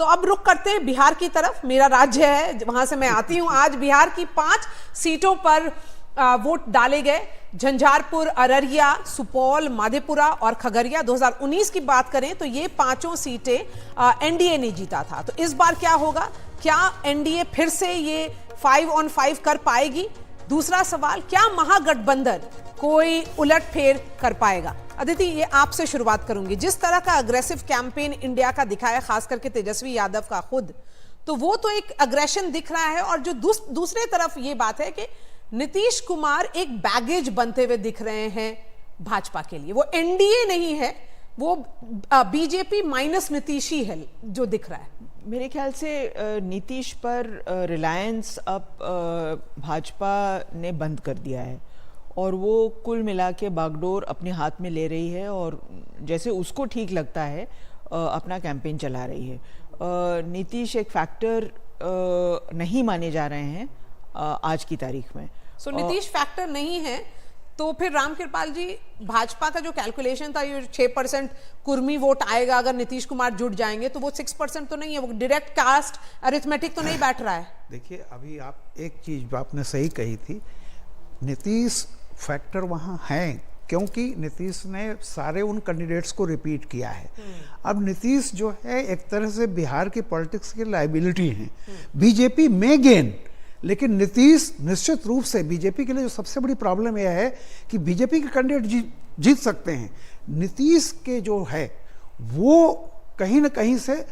तो अब रुक करते हैं बिहार की तरफ। मेरा राज्य है, वहां से मैं आती हूं। आज बिहार की 5 सीटों पर वोट डाले गए। झंझारपुर, अररिया, सुपौल, मधेपुरा और खगड़िया। 2019 की बात करें तो ये 5 सीटें एनडीए ने जीता था। तो इस बार क्या होगा? क्या एनडीए फिर से ये 5 on 5 कर पाएगी? दूसरा सवाल, क्या महागठबंधन कोई उलटफेर कर पाएगा? अदिति, ये आपसे शुरुआत करूंगी। जिस तरह का अग्रेसिव कैंपेन इंडिया का दिखाया, खास करके तेजस्वी यादव का खुद, तो वो तो एक अग्रेशन दिख रहा है। और जो दूसरे तरफ ये बात है कि नीतीश कुमार एक बैगेज बनते हुए दिख रहे हैं भाजपा के लिए। वो एनडीए नहीं है, वो बीजेपी माइनस नीतीश ही है जो दिख रहा है। मेरे ख्याल से नीतीश पर रिलायंस अब भाजपा ने बंद कर दिया है और वो कुल मिला के बागडोर अपने हाथ में ले रही है और जैसे उसको ठीक लगता है अपना कैंपेन चला रही है। नीतीश एक फैक्टर नहीं माने जा रहे हैं आज की तारीख में। सो नीतीश फैक्टर नहीं है तो फिर रामकृपाल जी, भाजपा का जो कैलकुलेशन था, ये 6% कुर्मी वोट आएगा अगर नीतीश कुमार जुट जाएंगे, तो वो 6% तो नहीं है, वो डायरेक्ट कास्ट अरिथमेटिक तो नहीं बैठ रहा है। देखिए, अभी आप एक चीज आपने सही कही थी, नीतीश फैक्टर वहाँ है क्योंकि नीतीश ने सारे उन कैंडिडेट्स को रिपीट किया है। अब नीतीश जो है एक तरह से बिहार की पॉलिटिक्स की लायबिलिटी है। बीजेपी में गेन, लेकिन नीतीश निश्चित रूप से बीजेपी के लिए जो सबसे बड़ी प्रॉब्लम यह है कि बीजेपी के कैंडिडेट जीत सकते हैं, नीतीश के जो है वो कहीं ना कहीं से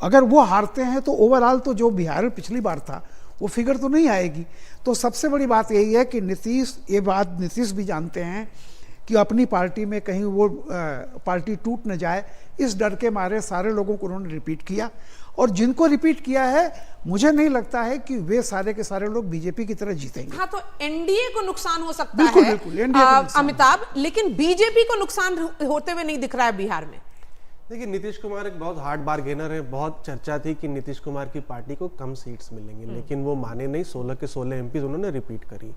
अगर वो हारते हैं तो ओवरऑल तो जो बिहार में पिछली बार था वो फिगर तो नहीं आएगी। तो सबसे बड़ी बात यही है कि नीतीश, ये बात नीतीश भी जानते हैं कि अपनी पार्टी में कहीं वो पार्टी टूट न जाए, इस डर के मारे सारे लोगों को उन्होंने रिपीट किया। और जिनको रिपीट किया है, मुझे नहीं लगता है कि वे सारे के सारे लोग बीजेपी की तरह जीतेंगे। हाँ, तो एनडीए को नुकसान हो सकता बिल्कुल, है बिल्कुल, अमिताभ, लेकिन बीजेपी को नुकसान होते हुए नहीं दिख रहा है बिहार में। देखिए, नीतीश कुमार एक बहुत हार्ड बार्गेनर है। बहुत चर्चा थी कि नीतीश कुमार की पार्टी को कम सीट्स मिलेंगी, लेकिन वो माने नहीं। 16 के 16 एमपी उन्होंने रिपीट करी।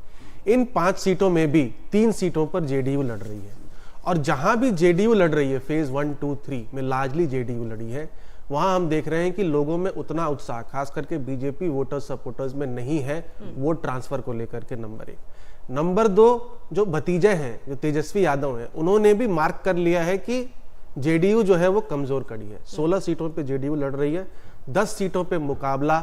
इन 5 सीटों में भी 3 सीटों पर जेडीयू लड़ रही है और जहां भी जेडीयू लड़ रही है, फेज 1, 2, 3 में लार्जली जेडीयू लड़ी है, वहां हम देख रहे हैं कि लोगों में उतना उत्साह, खास करके बीजेपी वोटर्स सपोर्टर्स में नहीं है वोट ट्रांसफर को लेकर के। नंबर 1। नंबर 2, जो भतीजे हैं, जो तेजस्वी यादव हैं, उन्होंने भी मार्क कर लिया है कि जेडीयू जो है वो कमजोर कड़ी है। 16 सीटों पे जेडीयू लड़ रही है, 10 सीटों पे मुकाबला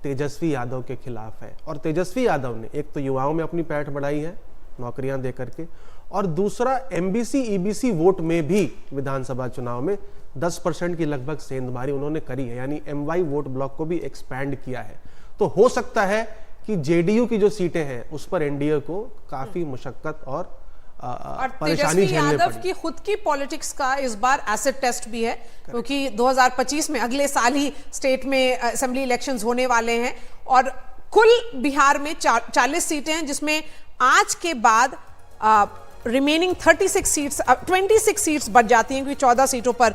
तेजस्वी यादव के खिलाफ है। और तेजस्वी यादव ने एक तो युवाओं में अपनी पैठ बढ़ाई है नौकरियां दे करके, और दूसरा एमबीसी ईबीसी वोट में भी विधानसभा चुनाव में 10% की लगभग सेंधमारी उन्होंने करी है, यानी एमवाई वोट ब्लॉक को भी एक्सपैंड किया है। तो हो सकता है कि जेडीयू की जो सीटें हैं उस पर एनडीए को काफी मुशक्कत और परेशानी झेलनी यादव की खुद की पॉलिटिक्स का इस बार एसिड टेस्ट भी है, क्योंकि 2025 में अगले साल ही स्टेट में असेंबली इलेक्शंस होने वाले हैं और कुल बिहार में 40 सीटें हैं, जिसमें आज के बाद रिमेनिंग 26 सीट्स बच जाती हैं, क्योंकि 14 सीटों पर